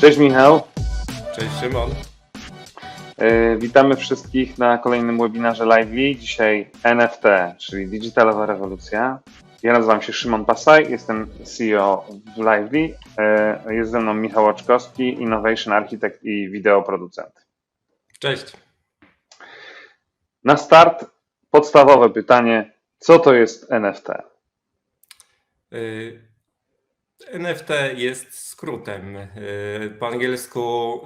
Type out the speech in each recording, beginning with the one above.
Cześć Michał. Cześć Szymon. Witamy wszystkich na kolejnym webinarze Lively. Dzisiaj NFT, czyli Digitalowa Rewolucja. Ja nazywam się Szymon Pasaj, jestem CEO w Lively. Jest ze mną Michał Oczkowski, Innovation Architect i wideoproducent. Cześć. Na start podstawowe pytanie, co to jest NFT? NFT jest skrótem. Po angielsku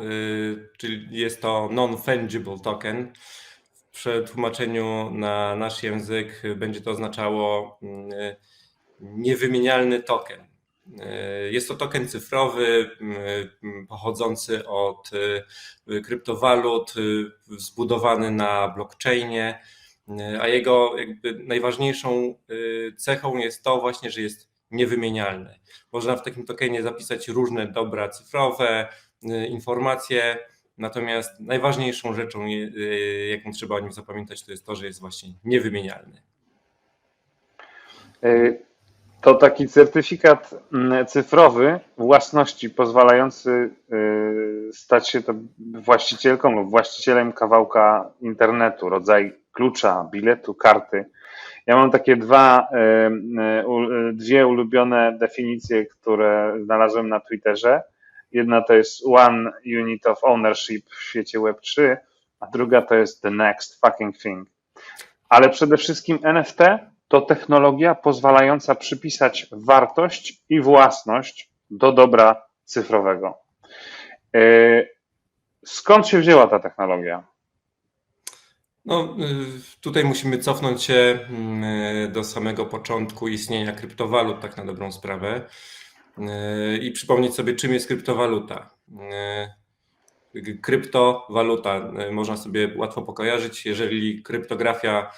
czyli jest to non-fungible token. W przetłumaczeniu na nasz język będzie to oznaczało niewymienialny token. Jest to token cyfrowy pochodzący od kryptowalut, zbudowany na blockchainie, a jego jakby najważniejszą cechą jest to właśnie, że jest niewymienialny. Można w takim tokenie zapisać różne dobra cyfrowe, informacje, natomiast najważniejszą rzeczą, jaką trzeba o nim zapamiętać, to jest to, że jest właśnie niewymienialny. To taki certyfikat cyfrowy własności pozwalający stać się to właścicielką lub właścicielem kawałka internetu, rodzaj klucza, biletu, karty. Ja mam takie dwie ulubione definicje, które znalazłem na Twitterze. Jedna to jest One Unit of Ownership w świecie Web3, a druga to jest The Next Fucking Thing. Ale przede wszystkim NFT to technologia pozwalająca przypisać wartość i własność do dobra cyfrowego. Skąd się wzięła ta technologia? No, tutaj musimy cofnąć się do samego początku istnienia kryptowalut, tak na dobrą sprawę, i przypomnieć sobie, czym jest kryptowaluta. Kryptowaluta można sobie łatwo pokojarzyć, jeżeli kryptografia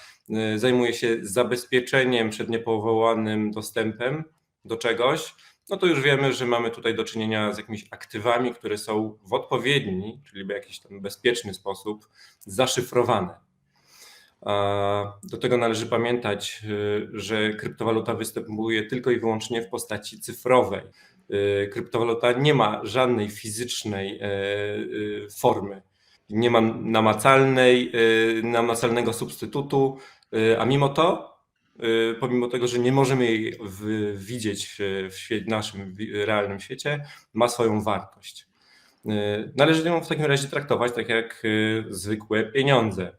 zajmuje się zabezpieczeniem przed niepowołanym dostępem do czegoś, no to już wiemy, że mamy tutaj do czynienia z jakimiś aktywami, które są w odpowiedni, czyli w jakiś tam bezpieczny sposób zaszyfrowane. Do tego należy pamiętać, że kryptowaluta występuje tylko i wyłącznie w postaci cyfrowej. Kryptowaluta nie ma żadnej fizycznej formy, nie ma namacalnego substytutu, a mimo to, pomimo tego, że nie możemy jej widzieć w naszym realnym świecie, ma swoją wartość. Należy ją w takim razie traktować tak jak zwykłe pieniądze,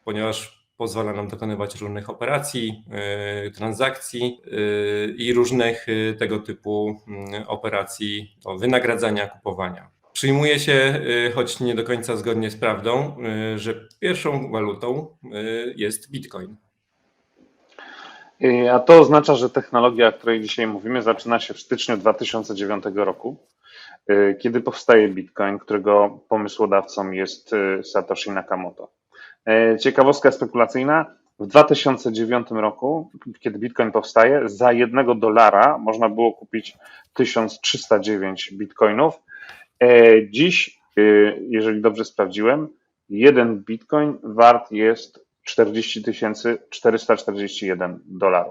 ponieważ pozwala nam dokonywać różnych operacji, transakcji i różnych tego typu operacji do wynagradzania, kupowania. Przyjmuje się, choć nie do końca zgodnie z prawdą, że pierwszą walutą jest Bitcoin. A to oznacza, że technologia, o której dzisiaj mówimy, zaczyna się w styczniu 2009 roku, kiedy powstaje Bitcoin, którego pomysłodawcą jest Satoshi Nakamoto. Ciekawostka spekulacyjna, w 2009 roku, kiedy Bitcoin powstaje, za $1 można było kupić 1309 bitcoinów. Dziś, jeżeli dobrze sprawdziłem, jeden bitcoin wart jest $40,441.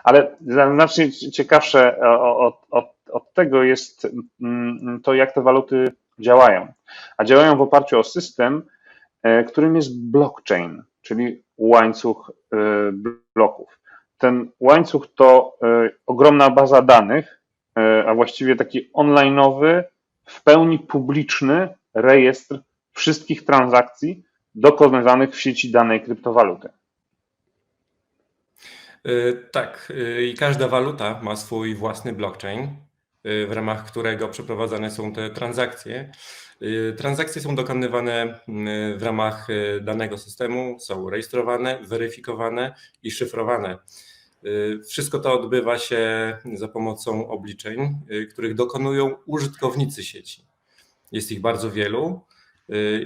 Ale znacznie ciekawsze od tego jest to, jak te waluty działają. A działają w oparciu o system, którym jest blockchain, czyli łańcuch bloków. Ten łańcuch to ogromna baza danych, a właściwie taki online'owy, w pełni publiczny rejestr wszystkich transakcji dokonywanych w sieci danej kryptowaluty. Tak, i każda waluta ma swój własny blockchain, w ramach którego przeprowadzane są te transakcje. Transakcje są dokonywane w ramach danego systemu, są rejestrowane, weryfikowane i szyfrowane. Wszystko to odbywa się za pomocą obliczeń, których dokonują użytkownicy sieci. Jest ich bardzo wielu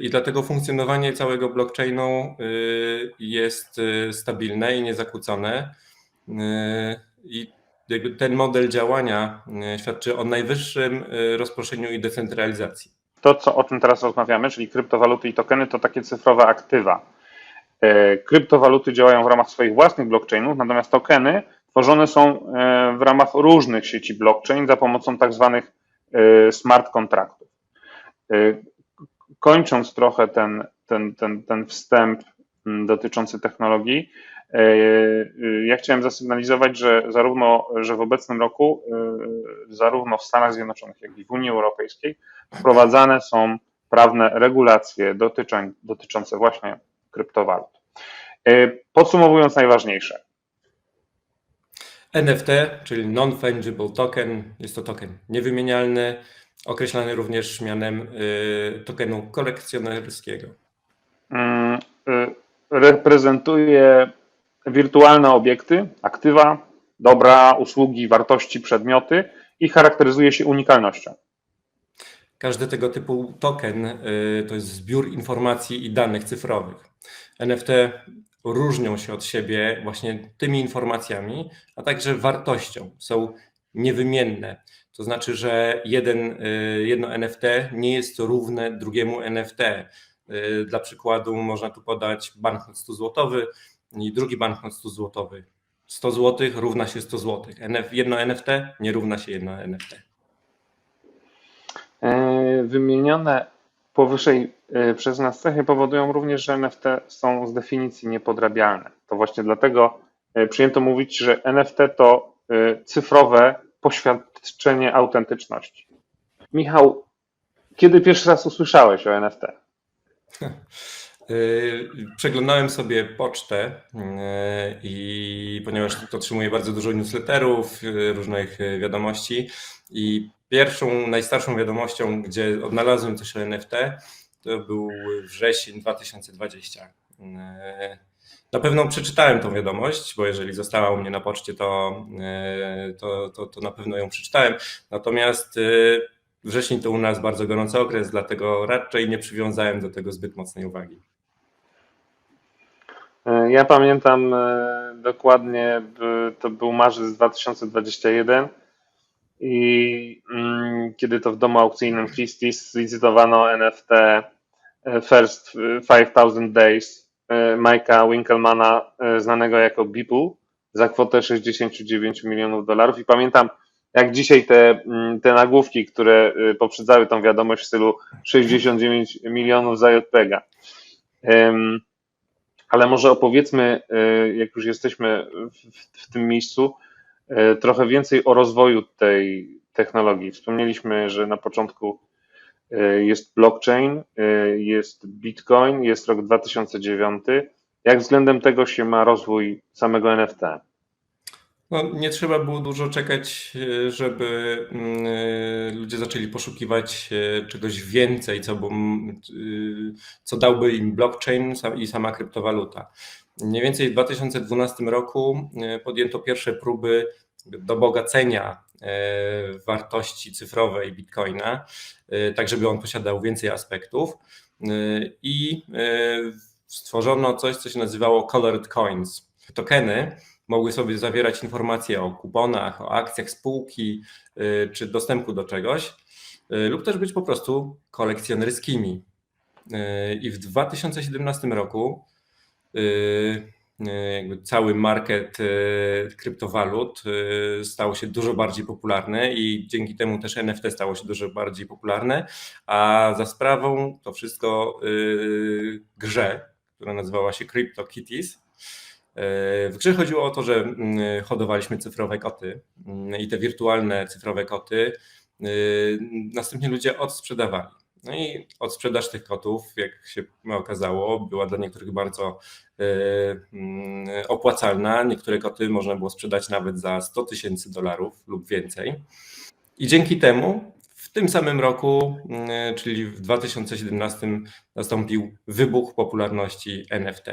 i dlatego funkcjonowanie całego blockchainu jest stabilne i niezakłócone. I jakby ten model działania świadczy o najwyższym rozproszeniu i decentralizacji. To, o czym teraz rozmawiamy, czyli kryptowaluty i tokeny, to takie cyfrowe aktywa. Kryptowaluty działają w ramach swoich własnych blockchainów, natomiast tokeny tworzone są w ramach różnych sieci blockchain za pomocą tak zwanych smart kontraktów. Kończąc trochę ten wstęp dotyczący technologii, ja chciałem zasygnalizować, że w obecnym roku zarówno w Stanach Zjednoczonych, jak i w Unii Europejskiej wprowadzane są prawne regulacje dotyczące właśnie kryptowalut. Podsumowując najważniejsze. NFT, czyli Non-Fungible Token, jest to token niewymienialny, określany również mianem tokenu kolekcjonerskiego. Reprezentuje wirtualne obiekty, aktywa, dobra, usługi, wartości, przedmioty i charakteryzuje się unikalnością. Każdy tego typu token to jest zbiór informacji i danych cyfrowych. NFT różnią się od siebie właśnie tymi informacjami, a także wartością. Są niewymienne. To znaczy, że jedno NFT nie jest równe drugiemu NFT. Dla przykładu można tu podać banknot 100 złotowy i drugi banknot 100 złotowy. 100 zł równa się 100 zł. Jedno NFT nie równa się jedno NFT. Wymienione powyżej przez nas cechy powodują również, że NFT są z definicji niepodrabialne. To właśnie dlatego przyjęto mówić, że NFT to cyfrowe poświadczenie autentyczności. Michał, kiedy pierwszy raz usłyszałeś o NFT? Przeglądałem sobie pocztę i ponieważ otrzymuję bardzo dużo newsletterów, różnych wiadomości i pierwszą, najstarszą wiadomością, gdzie odnalazłem coś o NFT, to był wrzesień 2020. Na pewno przeczytałem tą wiadomość, bo jeżeli została u mnie na poczcie, to na pewno ją przeczytałem. Natomiast wrzesień to u nas bardzo gorący okres, dlatego raczej nie przywiązałem do tego zbyt mocnej uwagi. Ja pamiętam dokładnie, to był marzec 2021 i kiedy to w domu aukcyjnym Christie's zlicytowano NFT First 5000 Days Mike'a Winkelmana, znanego jako Beeple, za kwotę $69 milionów. I pamiętam, jak dzisiaj te nagłówki, które poprzedzały tą wiadomość w stylu 69 milionów za JPEG-a. Ale może opowiedzmy, jak już jesteśmy w tym miejscu, trochę więcej o rozwoju tej technologii. Wspomnieliśmy, że na początku jest blockchain, jest Bitcoin, jest rok 2009. Jak względem tego się ma rozwój samego NFT? No, nie trzeba było dużo czekać, żeby ludzie zaczęli poszukiwać czegoś więcej, co dałby im blockchain i sama kryptowaluta. Mniej więcej w 2012 roku podjęto pierwsze próby dobogacenia wartości cyfrowej Bitcoina, tak żeby on posiadał więcej aspektów i stworzono coś, co się nazywało colored coins. Tokeny mogły sobie zawierać informacje o kuponach, o akcjach spółki czy dostępu do czegoś lub też być po prostu kolekcjonerskimi. I w 2017 roku jakby cały market kryptowalut stał się dużo bardziej popularny i dzięki temu też NFT stało się dużo bardziej popularne, a za sprawą to wszystko grze, która nazywała się CryptoKitties. W grze chodziło o to, że hodowaliśmy cyfrowe koty i te wirtualne cyfrowe koty następnie ludzie odsprzedawali. No i odsprzedaż tych kotów, jak się okazało, była dla niektórych bardzo opłacalna. Niektóre koty można było sprzedać nawet za $100,000 lub więcej. I dzięki temu w tym samym roku, czyli w 2017, nastąpił wybuch popularności NFT.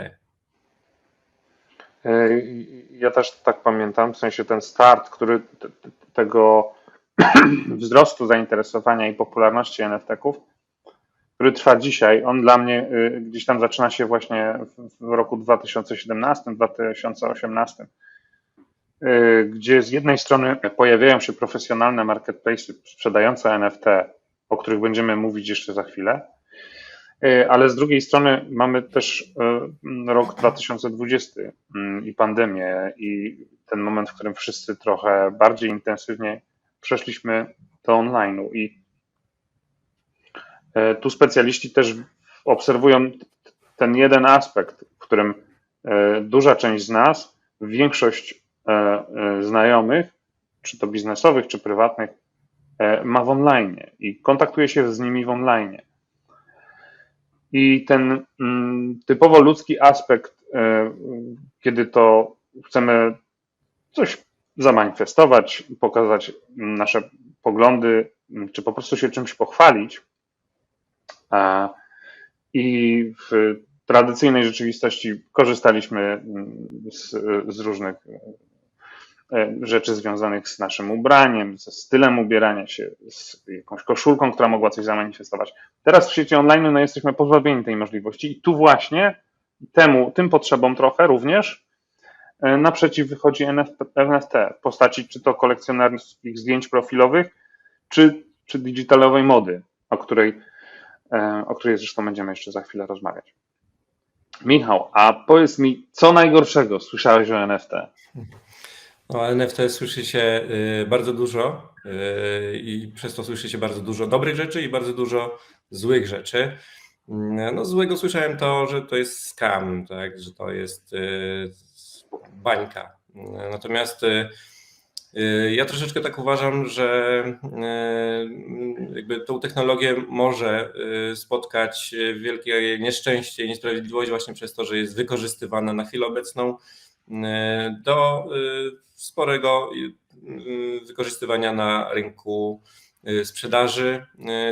Ja też tak pamiętam, w sensie ten start, który tego wzrostu zainteresowania i popularności NFT-ków, który trwa dzisiaj, on dla mnie gdzieś tam zaczyna się właśnie w roku 2017-2018, gdzie z jednej strony pojawiają się profesjonalne marketplace'y sprzedające NFT, o których będziemy mówić jeszcze za chwilę, ale z drugiej strony mamy też rok 2020 i pandemię i ten moment, w którym wszyscy trochę bardziej intensywnie przeszliśmy do online'u. I tu specjaliści też obserwują ten jeden aspekt, w którym duża część z nas, większość znajomych, czy to biznesowych, czy prywatnych, ma w online i kontaktuje się z nimi w online. I ten typowo ludzki aspekt, kiedy to chcemy coś zamanifestować, pokazać nasze poglądy, czy po prostu się czymś pochwalić. I w tradycyjnej rzeczywistości korzystaliśmy z różnych rzeczy związanych z naszym ubraniem, ze stylem ubierania się, z jakąś koszulką, która mogła coś zamanifestować. Teraz w sieci online no, jesteśmy pozbawieni tej możliwości i tu właśnie tym potrzebom trochę również naprzeciw wychodzi NFT w postaci czy to kolekcjonerskich zdjęć profilowych, czy digitalowej mody, o której zresztą będziemy jeszcze za chwilę rozmawiać. Michał, a powiedz mi, co najgorszego słyszałeś o NFT? O NFT słyszy się bardzo dużo i przez to słyszy się bardzo dużo dobrych rzeczy i bardzo dużo złych rzeczy. No, złego słyszałem to, że to jest scam, tak? Że to jest bańka. Natomiast ja troszeczkę tak uważam, że jakby tą technologię może spotkać wielkie nieszczęście i niesprawiedliwość właśnie przez to, że jest wykorzystywana na chwilę obecną do sporego wykorzystywania na rynku sprzedaży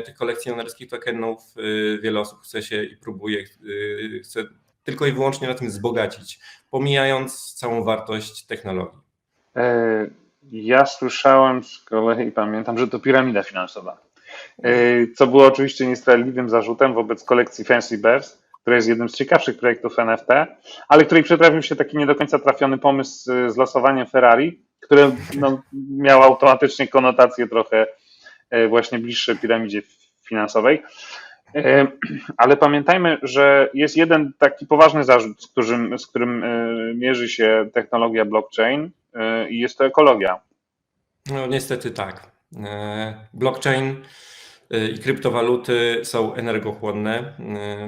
tych kolekcjonerskich tokenów. Wiele osób chce się i próbuje, chce tylko i wyłącznie na tym wzbogacić, pomijając całą wartość technologii. Ja słyszałem z kolei, pamiętam, że to piramida finansowa, co było oczywiście niesprawiedliwym zarzutem wobec kolekcji Fancy Bears, która jest jednym z ciekawszych projektów NFT, ale której przytrafił się taki nie do końca trafiony pomysł z losowaniem Ferrari, które no, miało automatycznie konotacje trochę właśnie bliższe piramidzie finansowej. Ale pamiętajmy, że jest jeden taki poważny zarzut, z którym mierzy się technologia blockchain i jest to ekologia. No niestety tak. Blockchain i kryptowaluty są energochłonne,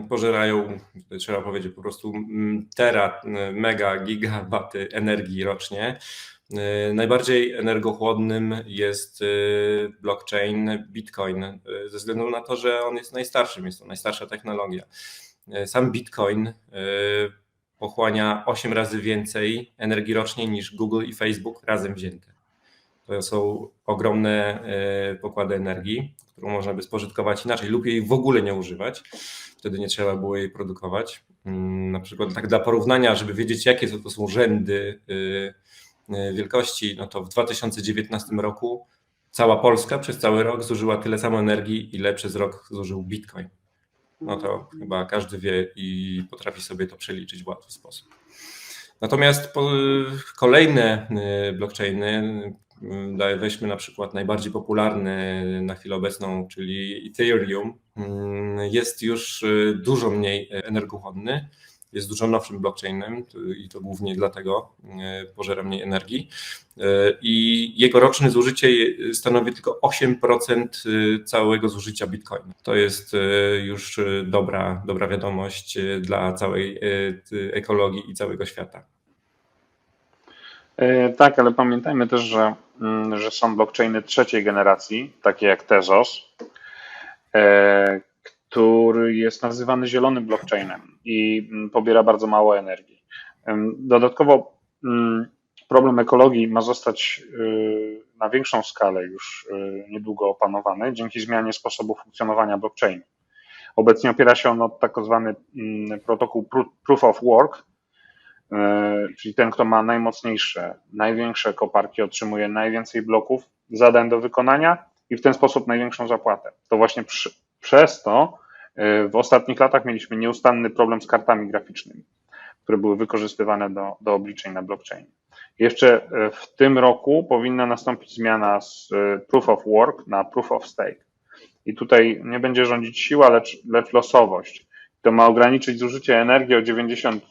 pożerają, trzeba powiedzieć po prostu mega, gigawaty energii rocznie. Najbardziej energochłonnym jest blockchain Bitcoin, ze względu na to, że on jest najstarszym, jest to najstarsza technologia. Sam Bitcoin pochłania 8 razy więcej energii rocznie niż Google i Facebook razem wzięte. To są ogromne pokłady energii, którą można by spożytkować inaczej lub jej w ogóle nie używać. Wtedy nie trzeba było jej produkować. Na przykład tak dla porównania, żeby wiedzieć, jakie to są rzędy wielkości, no to w 2019 roku cała Polska przez cały rok zużyła tyle samo energii, ile przez rok zużył Bitcoin. No to chyba każdy wie i potrafi sobie to przeliczyć w łatwy sposób. Natomiast kolejne blockchainy, weźmy na przykład najbardziej popularny na chwilę obecną, czyli Ethereum, jest już dużo mniej energochłonny, jest dużo nowszym blockchainem i to głównie dlatego pożera mniej energii i jego roczne zużycie stanowi tylko 8% całego zużycia Bitcoina. To jest już dobra wiadomość dla całej ekologii i całego świata. Tak, ale pamiętajmy też, że są blockchainy trzeciej generacji, takie jak Tezos, który jest nazywany zielonym blockchainem i pobiera bardzo mało energii. Dodatkowo problem ekologii ma zostać na większą skalę już niedługo opanowany dzięki zmianie sposobu funkcjonowania blockchainu. Obecnie opiera się on na tak zwany protokół Proof of Work, czyli ten, kto ma największe koparki, otrzymuje najwięcej bloków, zadań do wykonania i w ten sposób największą zapłatę. To właśnie przez to w ostatnich latach mieliśmy nieustanny problem z kartami graficznymi, które były wykorzystywane do obliczeń na blockchainie. Jeszcze w tym roku powinna nastąpić zmiana z Proof of Work na Proof of Stake. I tutaj nie będzie rządzić siła, lecz losowość. To ma ograniczyć zużycie energii o 99%.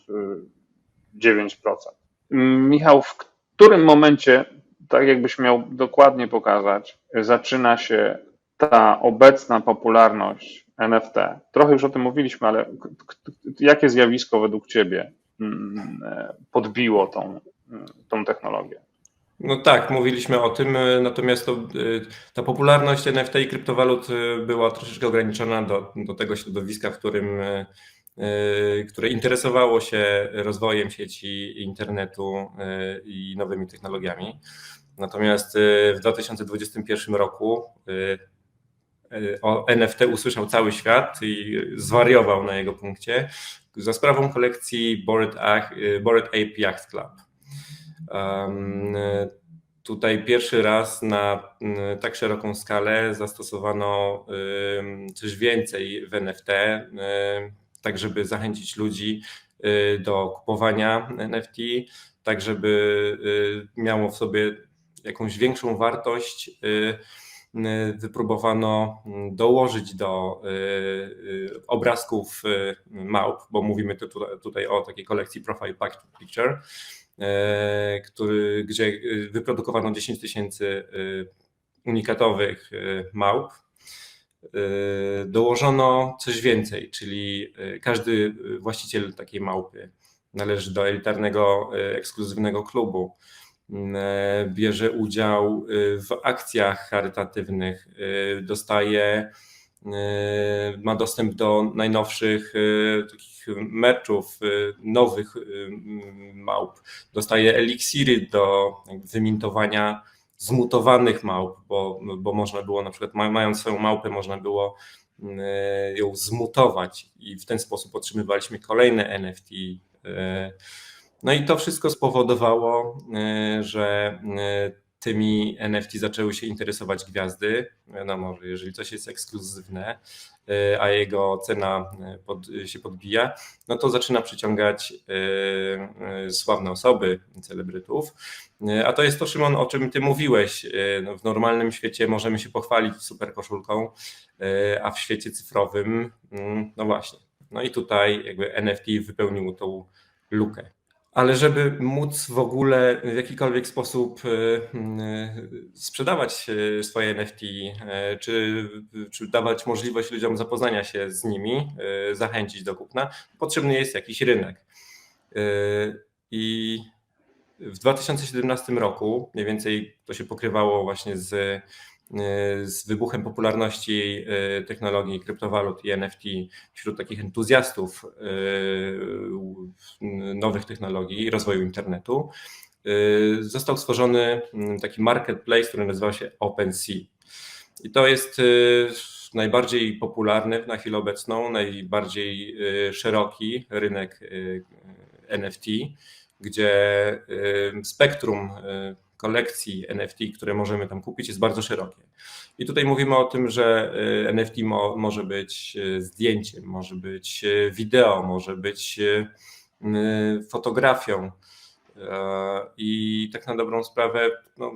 Michał, w którym momencie tak jakbyś miał dokładnie pokazać, zaczyna się ta obecna popularność NFT. Trochę już o tym mówiliśmy, ale jakie zjawisko według Ciebie podbiło tą technologię? No tak, mówiliśmy o tym, natomiast ta popularność NFT i kryptowalut była troszeczkę ograniczona do tego środowiska, które interesowało się rozwojem sieci internetu i nowymi technologiami. Natomiast w 2021 roku o NFT usłyszał cały świat i zwariował na jego punkcie za sprawą kolekcji Bored Ape Yacht Club. Tutaj pierwszy raz na tak szeroką skalę zastosowano coś więcej w NFT, tak żeby zachęcić ludzi do kupowania NFT, tak żeby miało w sobie jakąś większą wartość. Wypróbowano dołożyć do obrazków małp, bo mówimy tutaj o takiej kolekcji Profile Picture, gdzie wyprodukowano 10 000 unikatowych małp. Dołożono coś więcej, czyli każdy właściciel takiej małpy należy do elitarnego, ekskluzywnego klubu. Bierze udział w akcjach charytatywnych, ma dostęp do najnowszych takich merchów, nowych małp, dostaje eliksiry do wymintowania zmutowanych małp, bo można było na przykład, mając swoją małpę, można było ją zmutować i w ten sposób otrzymywaliśmy kolejne NFT. No i to wszystko spowodowało, że tymi NFT zaczęły się interesować gwiazdy. Wiadomo, że jeżeli coś jest ekskluzywne, a jego cena się podbija, no to zaczyna przyciągać sławne osoby, celebrytów. A to jest to, Szymon, o czym ty mówiłeś. No, w normalnym świecie możemy się pochwalić super koszulką, a w świecie cyfrowym, no właśnie. No i tutaj jakby NFT wypełniło tą lukę. Ale żeby móc w ogóle w jakikolwiek sposób sprzedawać swoje NFT, czy dawać możliwość ludziom zapoznania się z nimi, zachęcić do kupna, potrzebny jest jakiś rynek. I w 2017 roku, mniej więcej to się pokrywało właśnie z wybuchem popularności technologii kryptowalut i NFT wśród takich entuzjastów nowych technologii i rozwoju internetu, został stworzony taki marketplace, który nazywa się OpenSea. I to jest najbardziej popularny na chwilę obecną, najbardziej szeroki rynek NFT, gdzie spektrum kolekcji NFT, które możemy tam kupić, jest bardzo szerokie. I tutaj mówimy o tym, że NFT może być zdjęciem, może być wideo, może być fotografią i tak na dobrą sprawę no,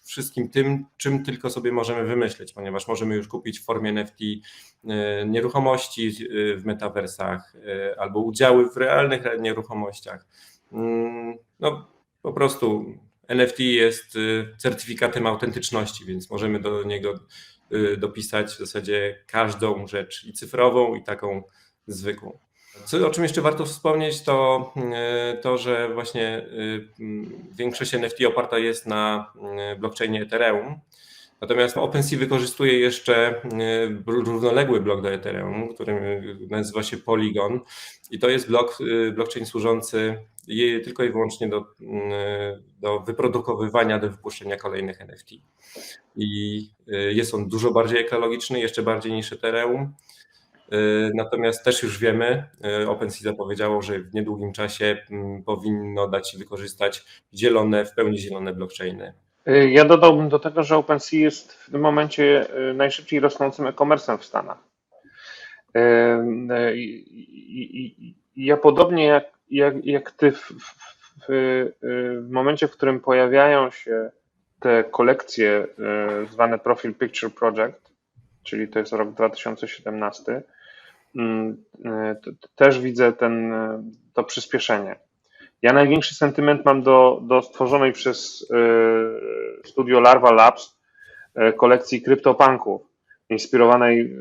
wszystkim tym, czym tylko sobie możemy wymyśleć, ponieważ możemy już kupić w formie NFT nieruchomości w metaversach albo udziały w realnych nieruchomościach. No po prostu NFT jest certyfikatem autentyczności, więc możemy do niego dopisać w zasadzie każdą rzecz i cyfrową, i taką zwykłą. O czym jeszcze warto wspomnieć, to, że właśnie większość NFT oparta jest na blockchainie Ethereum. Natomiast OpenSea wykorzystuje jeszcze równoległy blok do Ethereum, który nazywa się Polygon i to jest blockchain służący tylko i wyłącznie do wyprodukowywania, do wypuszczenia kolejnych NFT. I jest on dużo bardziej ekologiczny, jeszcze bardziej niż Ethereum. Natomiast też już wiemy, OpenSea zapowiedziało, że w niedługim czasie powinno dać się wykorzystać w pełni zielone blockchainy. Ja dodałbym do tego, że OpenSea jest w tym momencie najszybciej rosnącym e-commerce'em w Stanach. Ja podobnie jak ty w momencie, w którym pojawiają się te kolekcje zwane Profile Picture Project, czyli to jest rok 2017, też widzę to przyspieszenie. Ja największy sentyment mam do stworzonej przez studio Larva Labs kolekcji CryptoPunków, inspirowanej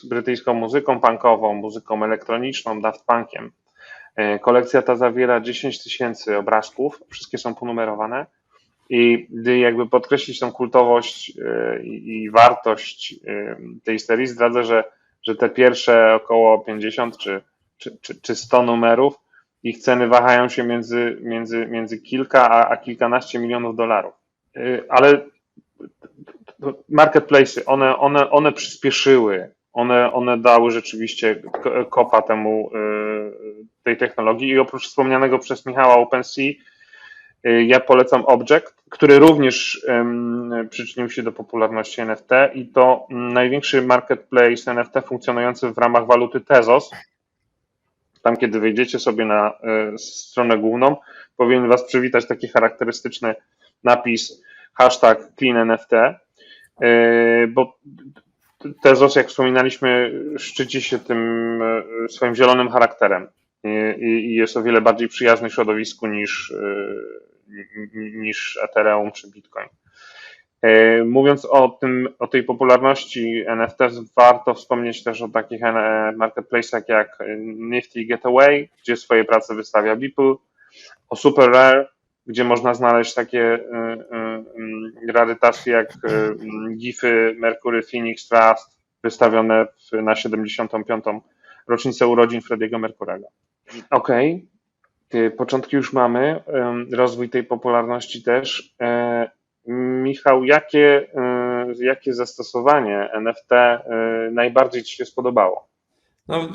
brytyjską muzyką punkową, muzyką elektroniczną, Daft Punkiem. Kolekcja ta zawiera 10 000 obrazków, wszystkie są ponumerowane i gdy jakby podkreślić tą kultowość i wartość tej serii, zdradzę, że te pierwsze około 50 czy 100 numerów, ich ceny wahają się między kilka a kilkanaście milionów dolarów. Ale marketplace'y, one przyspieszyły, one dały rzeczywiście kopa tej technologii i oprócz wspomnianego przez Michała OpenSea, ja polecam Object, który również przyczynił się do popularności NFT i to największy marketplace NFT funkcjonujący w ramach waluty Tezos. Tam, kiedy wejdziecie sobie na stronę główną, powinien Was przywitać taki charakterystyczny napis #CleanNFT, bo Tezos, jak wspominaliśmy, szczyci się tym swoim zielonym charakterem i jest o wiele bardziej przyjazny środowisku niż Ethereum czy Bitcoin. Mówiąc o tej popularności NFT, warto wspomnieć też o takich marketplace'ach jak Nifty Getaway, gdzie swoje prace wystawia Beeple, o Super Rare, gdzie można znaleźć takie rarytasy jak gify Mercury Phoenix Trust, wystawione na 75. rocznicę urodzin Freddie'ego Mercurego. Okej, początki już mamy, rozwój tej popularności też. Michał, jakie zastosowanie NFT najbardziej Ci się spodobało? No,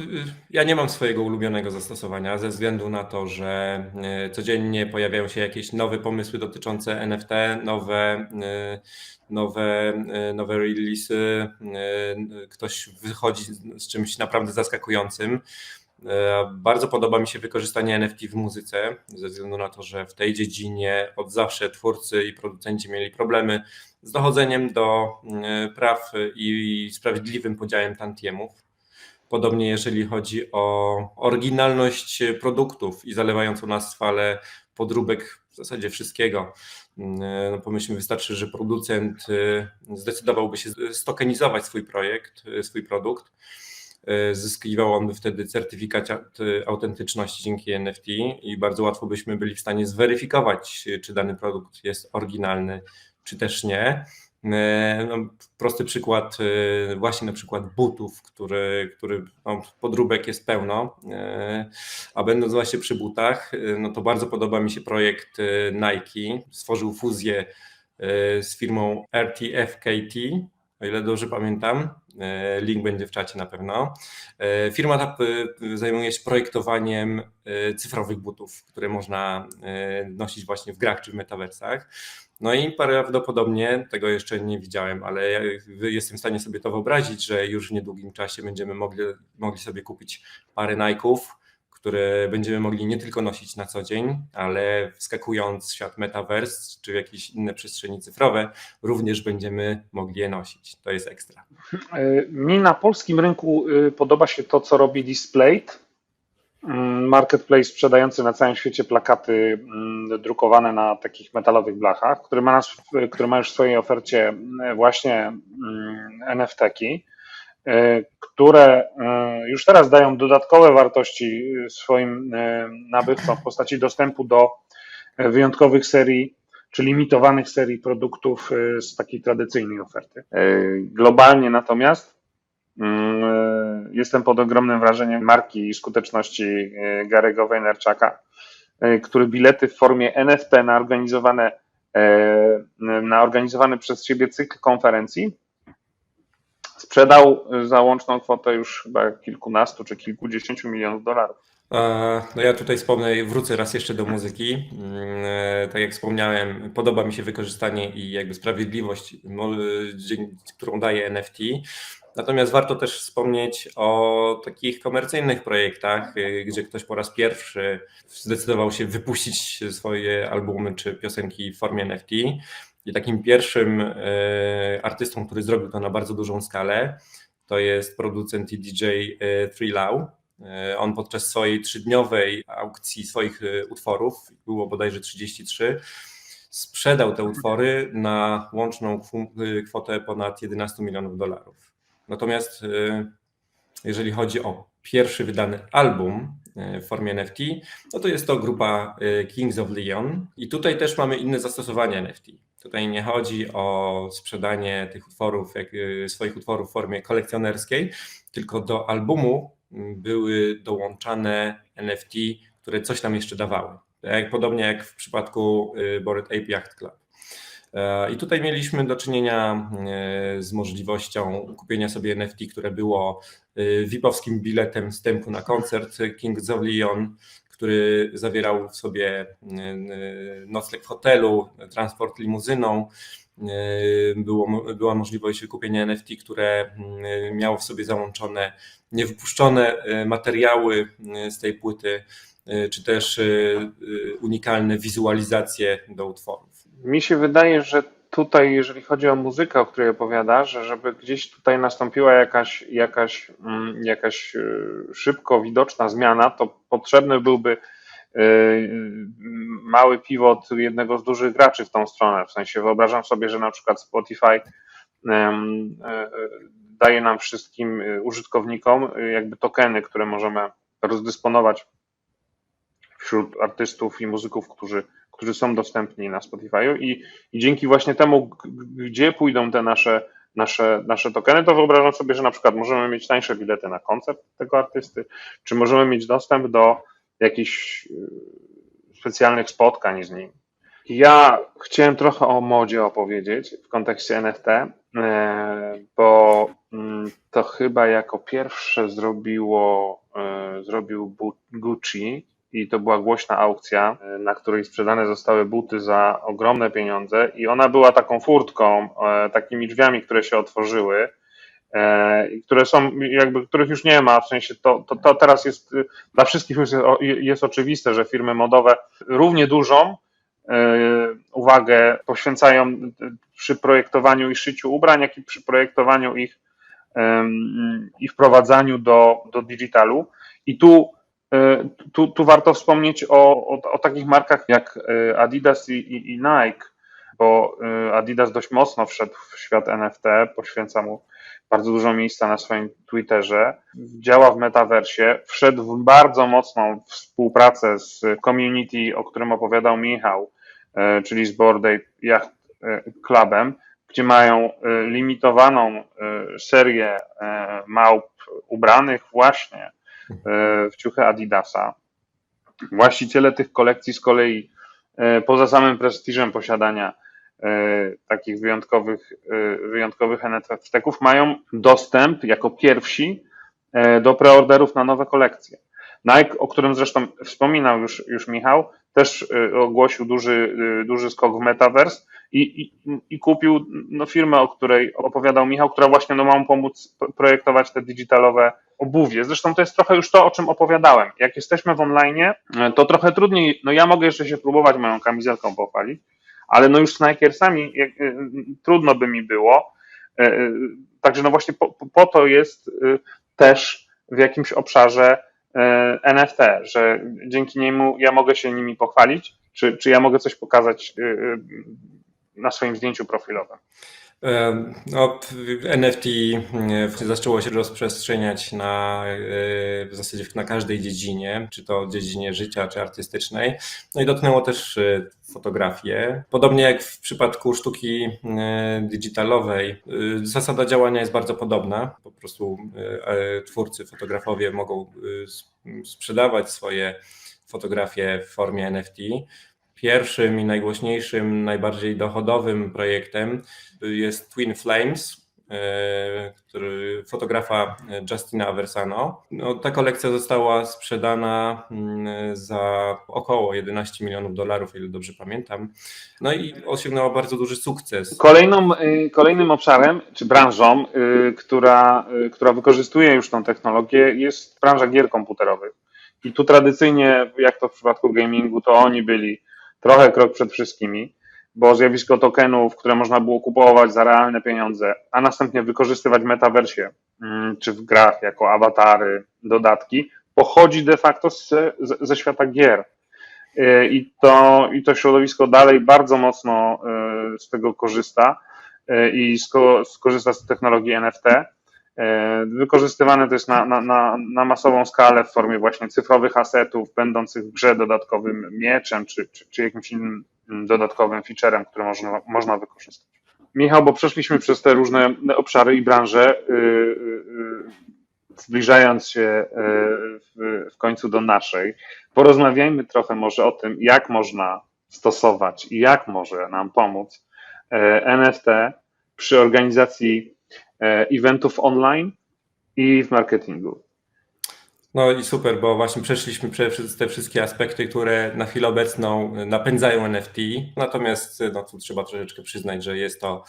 ja nie mam swojego ulubionego zastosowania ze względu na to, że codziennie pojawiają się jakieś nowe pomysły dotyczące NFT, nowe release'y, ktoś wychodzi z czymś naprawdę zaskakującym. Bardzo podoba mi się wykorzystanie NFT w muzyce, ze względu na to, że w tej dziedzinie od zawsze twórcy i producenci mieli problemy z dochodzeniem do praw i sprawiedliwym podziałem tantiemów. Podobnie jeżeli chodzi o oryginalność produktów i zalewającą nas falę podróbek w zasadzie wszystkiego. No pomyślmy, wystarczy, że producent zdecydowałby się stokenizować swój produkt. Zyskiwał on by wtedy certyfikat autentyczności dzięki NFT i bardzo łatwo byśmy byli w stanie zweryfikować, czy dany produkt jest oryginalny, czy też nie. No, prosty przykład, właśnie na przykład butów, który no, podróbek jest pełno, a będąc właśnie przy butach, no to bardzo podoba mi się projekt Nike. Stworzył fuzję z firmą RTFKT, o ile dobrze pamiętam. Link będzie w czacie na pewno. Firma ta zajmuje się projektowaniem cyfrowych butów, które można nosić właśnie w grach czy w metaversach. No i prawdopodobnie, tego jeszcze nie widziałem, ale ja jestem w stanie sobie to wyobrazić, że już w niedługim czasie będziemy mogli sobie kupić parę Nike'ów, które będziemy mogli nie tylko nosić na co dzień, ale wskakując w świat metaverse czy w jakieś inne przestrzeni cyfrowe, również będziemy mogli je nosić. To jest ekstra. Mi na polskim rynku podoba się to, co robi Displayed, marketplace sprzedający na całym świecie plakaty drukowane na takich metalowych blachach, który ma już w swojej ofercie właśnie NFT-ki, które już teraz dają dodatkowe wartości swoim nabywcom w postaci dostępu do wyjątkowych serii czy limitowanych serii produktów z takiej tradycyjnej oferty. Globalnie natomiast jestem pod ogromnym wrażeniem marki i skuteczności Gary'ego Vaynerchuka, który bilety w formie NFT na organizowany przez siebie cykl konferencji sprzedał za łączną kwotę już chyba kilkunastu czy kilkudziesięciu milionów dolarów. No ja tutaj wrócę raz jeszcze do muzyki. Tak jak wspomniałem, podoba mi się wykorzystanie i jakby sprawiedliwość, którą daje NFT. Natomiast warto też wspomnieć o takich komercyjnych projektach, gdzie ktoś po raz pierwszy zdecydował się wypuścić swoje albumy czy piosenki w formie NFT. I takim pierwszym artystą, który zrobił to na bardzo dużą skalę, to jest producent i DJ 3Law. On podczas swojej 3-dniowej aukcji swoich utworów, było bodajże 33, sprzedał te utwory na łączną kwotę ponad 11 milionów dolarów. Natomiast jeżeli chodzi o pierwszy wydany album w formie NFT, no to jest to grupa Kings of Leon i tutaj też mamy inne zastosowanie NFT. Tutaj nie chodzi o sprzedanie tych utworów, swoich utworów w formie kolekcjonerskiej, tylko do albumu były dołączane NFT, które coś tam jeszcze dawały. Podobnie jak w przypadku Bored Ape Yacht Club. I tutaj mieliśmy do czynienia z możliwością kupienia sobie NFT, które było VIP-owskim biletem wstępu na koncert Kings of Leon, który zawierał w sobie nocleg w hotelu, transport limuzyną. Była możliwość wykupienia NFT, które miało w sobie załączone niewypuszczone materiały z tej płyty, czy też unikalne wizualizacje do utworów. Mi się wydaje, że tutaj, jeżeli chodzi o muzykę, o której opowiadasz, że żeby gdzieś tutaj nastąpiła jakaś szybko widoczna zmiana, to potrzebny byłby mały pivot jednego z dużych graczy w tą stronę. W sensie wyobrażam sobie, że na przykład Spotify daje nam wszystkim użytkownikom jakby tokeny, które możemy rozdysponować wśród artystów i muzyków, którzy są dostępni na Spotify'u i dzięki właśnie temu, gdzie pójdą te nasze tokeny, to wyobrażam sobie, że na przykład możemy mieć tańsze bilety na koncert tego artysty, czy możemy mieć dostęp do jakichś specjalnych spotkań z nim. Ja chciałem trochę o modzie opowiedzieć w kontekście NFT, bo to chyba jako pierwsze zrobił Gucci i to była głośna aukcja, na której sprzedane zostały buty za ogromne pieniądze i ona była taką furtką, takimi drzwiami, które się otworzyły, które są jakby, których już nie ma, w sensie to teraz jest dla wszystkich już jest oczywiste, że firmy modowe równie dużą uwagę poświęcają przy projektowaniu i szyciu ubrań, jak i przy projektowaniu ich i wprowadzaniu do digitalu. I tu warto wspomnieć o takich markach jak Adidas i Nike, bo Adidas dość mocno wszedł w świat NFT, poświęca mu bardzo dużo miejsca na swoim Twitterze, działa w metaversie, wszedł w bardzo mocną współpracę z community, o którym opowiadał Michał, czyli z Bored Ape Yacht Clubem, gdzie mają limitowaną serię małp ubranych właśnie w ciuchy Adidasa. Właściciele tych kolekcji z kolei, poza samym prestiżem posiadania takich wyjątkowych NFT-ków, mają dostęp jako pierwsi do preorderów na nowe kolekcje. Nike, o którym zresztą wspominał już Michał, też ogłosił duży skok w Metaverse i kupił firmę, o której opowiadał Michał, która właśnie ma mu pomóc projektować te digitalowe obuwie. Zresztą to jest trochę już to, o czym opowiadałem. Jak jesteśmy w online, to trochę trudniej, ja mogę jeszcze się próbować moją kamizelką pochwalić, ale już z Nikersami trudno by mi było. Także właśnie po to jest też w jakimś obszarze NFT, że dzięki niemu ja mogę się nimi pochwalić, czy ja mogę coś pokazać na swoim zdjęciu profilowym. NFT zaczęło się rozprzestrzeniać w zasadzie na każdej dziedzinie, czy to dziedzinie życia, czy artystycznej. No i dotknęło też fotografię. Podobnie jak w przypadku sztuki digitalowej, zasada działania jest bardzo podobna. Po prostu twórcy, fotografowie mogą sprzedawać swoje fotografie w formie NFT. Pierwszym i najgłośniejszym, najbardziej dochodowym projektem jest Twin Flames, fotografa Justina Aversano. Ta kolekcja została sprzedana za około 11 milionów dolarów, o ile dobrze pamiętam. No i osiągnęła bardzo duży sukces. Kolejnym obszarem, czy branżą, która wykorzystuje już tą technologię, jest branża gier komputerowych. I tu tradycyjnie, jak to w przypadku gamingu, to oni byli trochę krok przed wszystkimi, bo zjawisko tokenów, które można było kupować za realne pieniądze, a następnie wykorzystywać w metaversie czy w grach jako awatary, dodatki, pochodzi de facto ze świata gier. I to środowisko dalej bardzo mocno z tego korzysta i skorzysta z technologii NFT. Wykorzystywane to jest na masową skalę w formie właśnie cyfrowych asetów, będących w grze dodatkowym mieczem, czy jakimś innym dodatkowym featurem, który można wykorzystać. Michał, bo przeszliśmy przez te różne obszary i branże, zbliżając się w końcu do naszej, porozmawiajmy trochę może o tym, jak można stosować i jak może nam pomóc NFT przy organizacji eventów online i w marketingu. No i super, bo właśnie przeszliśmy przez te wszystkie aspekty, które na chwilę obecną napędzają NFT, natomiast no, tu trzeba troszeczkę przyznać, że jest to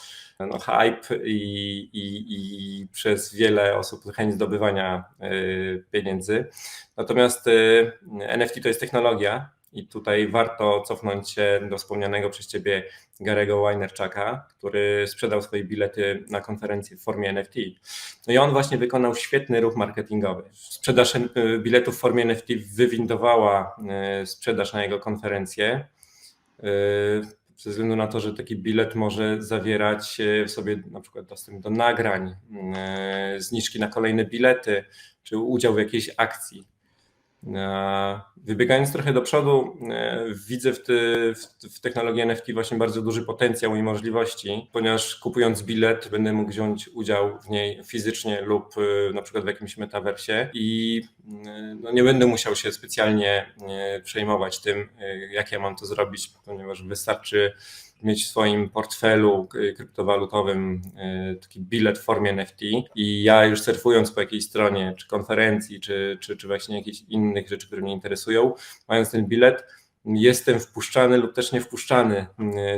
hype i przez wiele osób chęć zdobywania pieniędzy. Natomiast NFT to jest technologia i tutaj warto cofnąć się do wspomnianego przez Ciebie Gary'ego Vaynerchuka, który sprzedał swoje bilety na konferencję w formie NFT. No i on właśnie wykonał świetny ruch marketingowy. Sprzedaż biletów w formie NFT wywindowała sprzedaż na jego konferencję, ze względu na to, że taki bilet może zawierać w sobie na przykład dostęp do nagrań, zniżki na kolejne bilety, czy udział w jakiejś akcji. Wybiegając trochę do przodu, widzę w technologii NFT właśnie bardzo duży potencjał i możliwości, ponieważ kupując bilet będę mógł wziąć udział w niej fizycznie lub na przykład w jakimś metaversie i no nie będę musiał się specjalnie przejmować tym, jak ja mam to zrobić, ponieważ wystarczy mieć w swoim portfelu kryptowalutowym taki bilet w formie NFT i ja już surfując po jakiejś stronie, czy konferencji, czy właśnie jakichś innych rzeczy, które mnie interesują, mając ten bilet, jestem wpuszczany lub też nie wpuszczany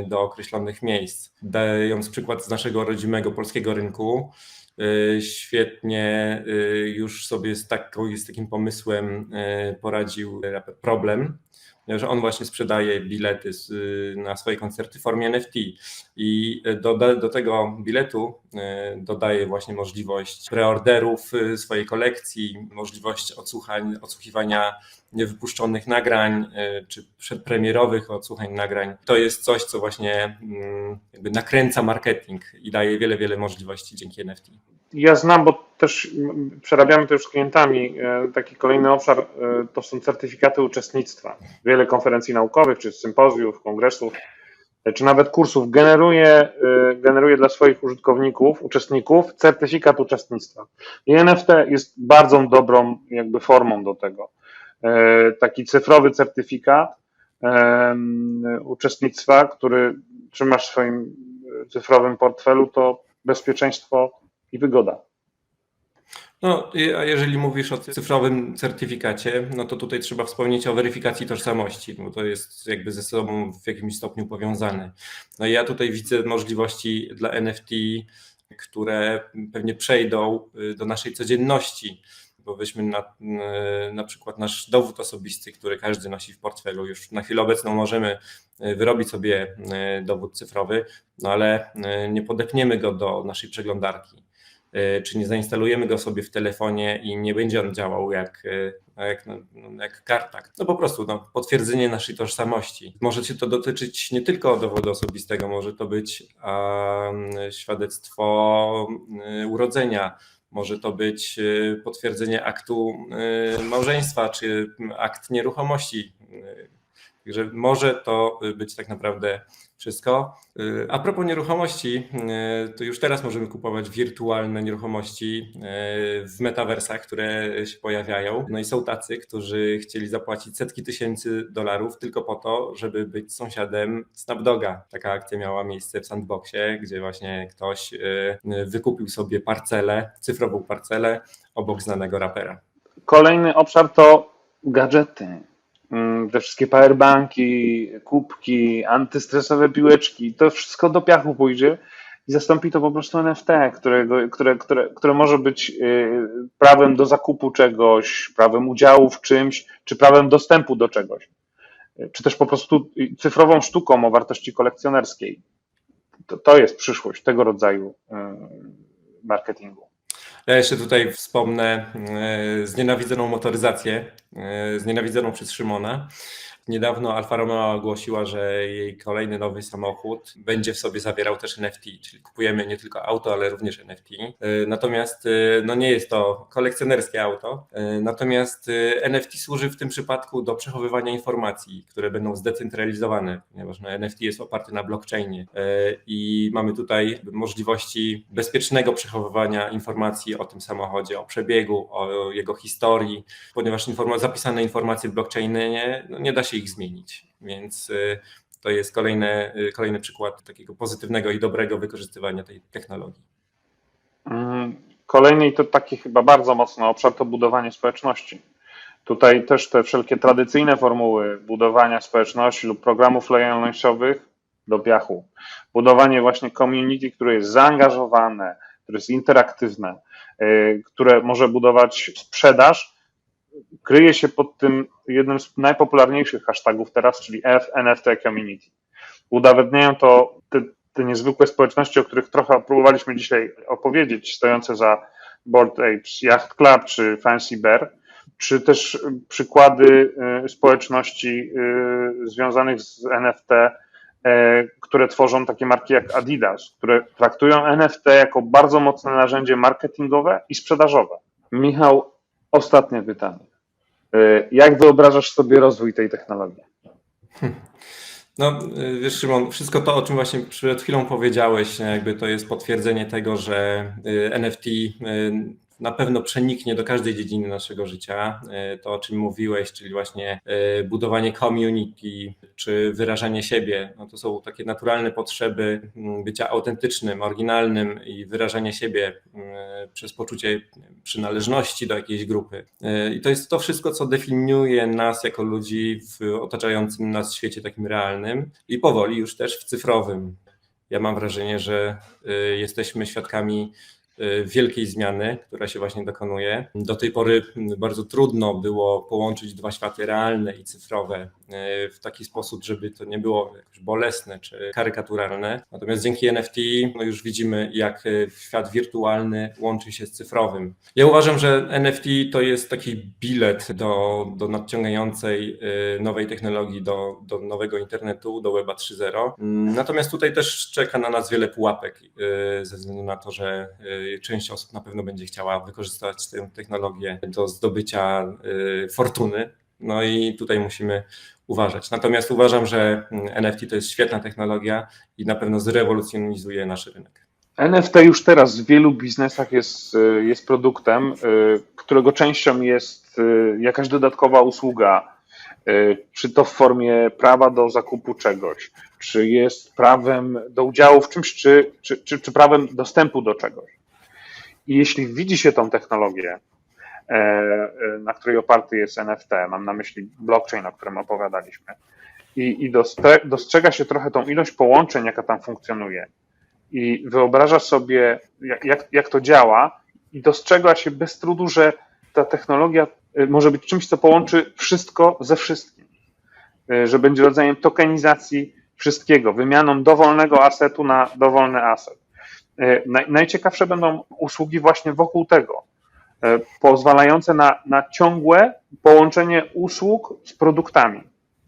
do określonych miejsc. Dając przykład z naszego rodzimego polskiego rynku, świetnie już sobie z takim pomysłem poradził raper Problem, że on właśnie sprzedaje bilety na swoje koncerty w formie NFT i do tego biletu dodaje właśnie możliwość preorderów swojej kolekcji, możliwość odsłuchiwania niewypuszczonych nagrań czy przedpremierowych odsłuchań nagrań. To jest coś, co właśnie jakby nakręca marketing i daje wiele możliwości dzięki NFT. Ja znam, bo też przerabiamy to już z klientami. Taki kolejny obszar to są certyfikaty uczestnictwa. Wiele konferencji naukowych, czy sympozjów, kongresów, czy nawet kursów generuje dla swoich uczestników certyfikat uczestnictwa. I NFT jest bardzo dobrą jakby formą do tego. Taki cyfrowy certyfikat uczestnictwa, który trzymasz w swoim cyfrowym portfelu, to bezpieczeństwo i wygoda. No, a jeżeli mówisz o cyfrowym certyfikacie, no to tutaj trzeba wspomnieć o weryfikacji tożsamości, bo to jest jakby ze sobą w jakimś stopniu powiązane. No i ja tutaj widzę możliwości dla NFT, które pewnie przejdą do naszej codzienności, bo weźmy na przykład nasz dowód osobisty, który każdy nosi w portfelu. Już na chwilę obecną możemy wyrobić sobie dowód cyfrowy, no ale nie podepniemy go do naszej przeglądarki, czy nie zainstalujemy go sobie w telefonie i nie będzie on działał jak karta. No po prostu potwierdzenie naszej tożsamości. Może się to dotyczyć nie tylko dowodu osobistego, może to być świadectwo urodzenia, może to być potwierdzenie aktu małżeństwa, czy akt nieruchomości. Także może to być tak naprawdę wszystko. A propos nieruchomości, to już teraz możemy kupować wirtualne nieruchomości w metaversach, które się pojawiają. No i są tacy, którzy chcieli zapłacić setki tysięcy dolarów tylko po to, żeby być sąsiadem Snapdoga. Taka akcja miała miejsce w Sandboxie, gdzie właśnie ktoś wykupił sobie parcelę, cyfrową parcelę obok znanego rapera. Kolejny obszar to gadżety. Te wszystkie powerbanki, kubki, antystresowe piłeczki, to wszystko do piachu pójdzie i zastąpi to po prostu NFT, które może być prawem do zakupu czegoś, prawem udziału w czymś, czy prawem dostępu do czegoś, czy też po prostu cyfrową sztuką o wartości kolekcjonerskiej. To jest przyszłość tego rodzaju marketingu. Ja jeszcze tutaj wspomnę znienawidzoną motoryzację, znienawidzoną przez Szymona. Niedawno Alfa Romeo ogłosiła, że jej kolejny nowy samochód będzie w sobie zawierał też NFT, czyli kupujemy nie tylko auto, ale również NFT. Natomiast no nie jest to kolekcjonerskie auto, natomiast NFT służy w tym przypadku do przechowywania informacji, które będą zdecentralizowane, ponieważ NFT jest oparty na blockchainie i mamy tutaj możliwości bezpiecznego przechowywania informacji o tym samochodzie, o przebiegu, o jego historii, ponieważ zapisane informacje w blockchainie nie da się ich zmienić, więc to jest kolejny przykład takiego pozytywnego i dobrego wykorzystywania tej technologii. Kolejny i to taki chyba bardzo mocny obszar to budowanie społeczności. Tutaj też te wszelkie tradycyjne formuły budowania społeczności lub programów lojalnościowych do piachu. Budowanie właśnie community, które jest zaangażowane, które jest interaktywne, które może budować sprzedaż, kryje się pod tym jednym z najpopularniejszych hashtagów teraz, czyli NFT Community. Udowodniają to te niezwykłe społeczności, o których trochę próbowaliśmy dzisiaj opowiedzieć, stojące za Bored Apes Yacht Club czy Fancy Bear, czy też przykłady społeczności związanych z NFT, które tworzą takie marki jak Adidas, które traktują NFT jako bardzo mocne narzędzie marketingowe i sprzedażowe. Michał, ostatnie pytanie. Jak wyobrażasz sobie rozwój tej technologii? No, wiesz, Szymon, wszystko to, o czym właśnie przed chwilą powiedziałeś, jakby to jest potwierdzenie tego, że NFT na pewno przeniknie do każdej dziedziny naszego życia. To, o czym mówiłeś, czyli właśnie budowanie community, czy wyrażanie siebie, no to są takie naturalne potrzeby bycia autentycznym, oryginalnym i wyrażanie siebie przez poczucie przynależności do jakiejś grupy. I to jest to wszystko, co definiuje nas jako ludzi w otaczającym nas świecie takim realnym i powoli już też w cyfrowym. Ja mam wrażenie, że jesteśmy świadkami wielkiej zmiany, która się właśnie dokonuje. Do tej pory bardzo trudno było połączyć dwa światy, realne i cyfrowe, w taki sposób, żeby to nie było jakoś bolesne czy karykaturalne. Natomiast dzięki NFT no już widzimy, jak świat wirtualny łączy się z cyfrowym. Ja uważam, że NFT to jest taki bilet do nadciągającej nowej technologii, do nowego internetu, do Weba 3.0. Natomiast tutaj też czeka na nas wiele pułapek, ze względu na to, że część osób na pewno będzie chciała wykorzystać tę technologię do zdobycia fortuny. No i tutaj musimy uważać. Natomiast uważam, że NFT to jest świetna technologia i na pewno zrewolucjonizuje nasz rynek. NFT już teraz w wielu biznesach jest produktem, którego częścią jest jakaś dodatkowa usługa, czy to w formie prawa do zakupu czegoś, czy jest prawem do udziału w czymś, czy prawem dostępu do czegoś. I jeśli widzi się tą technologię, na której oparty jest NFT, mam na myśli blockchain, o którym opowiadaliśmy, i dostrzega się trochę tą ilość połączeń, jaka tam funkcjonuje, i wyobraża sobie, jak to działa, i dostrzega się bez trudu, że ta technologia może być czymś, co połączy wszystko ze wszystkim, że będzie rodzajem tokenizacji wszystkiego, wymianą dowolnego asetu na dowolny aset. Najciekawsze będą usługi właśnie wokół tego, pozwalające na ciągłe połączenie usług z produktami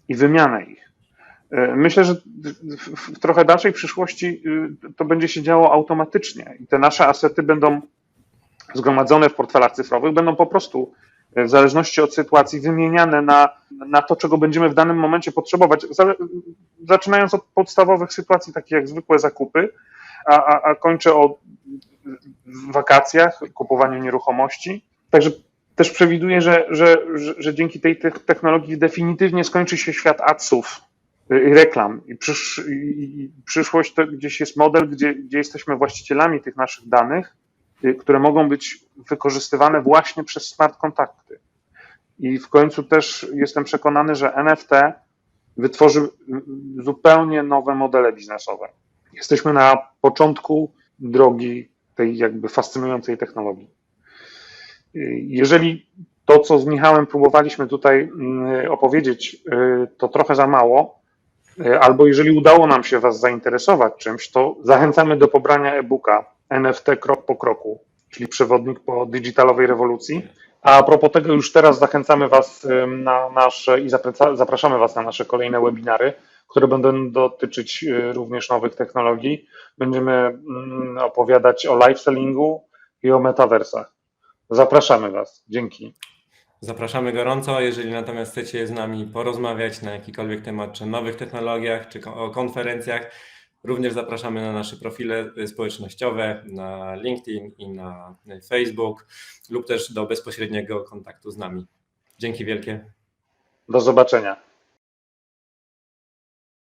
i wymianę ich. Myślę, że w trochę dalszej przyszłości to będzie się działo automatycznie i te nasze asety będą zgromadzone w portfelach cyfrowych, będą po prostu w zależności od sytuacji wymieniane na to, czego będziemy w danym momencie potrzebować, zaczynając od podstawowych sytuacji, takich jak zwykłe zakupy, a kończę o wakacjach, kupowaniu nieruchomości. Także też przewiduję, że dzięki tej technologii definitywnie skończy się świat adsów i reklam. I przyszłość to gdzieś jest model, gdzie jesteśmy właścicielami tych naszych danych, które mogą być wykorzystywane właśnie przez smart kontakty. I w końcu też jestem przekonany, że NFT wytworzy zupełnie nowe modele biznesowe. Jesteśmy na początku drogi tej jakby fascynującej technologii. Jeżeli to, co z Michałem próbowaliśmy tutaj opowiedzieć, to trochę za mało, albo jeżeli udało nam się Was zainteresować czymś, to zachęcamy do pobrania e-booka NFT krok po kroku. czyli przewodnik po digitalowej rewolucji. A propos tego, już teraz zachęcamy Was na nasze i zapraszamy Was na nasze kolejne webinary, które będą dotyczyć również nowych technologii. Będziemy opowiadać o live sellingu i o metaversach. Zapraszamy Was. Dzięki. Zapraszamy gorąco. Jeżeli natomiast chcecie z nami porozmawiać na jakikolwiek temat, czy nowych technologiach, czy o konferencjach, również zapraszamy na nasze profile społecznościowe, na LinkedIn i na Facebook, lub też do bezpośredniego kontaktu z nami. Dzięki wielkie. Do zobaczenia.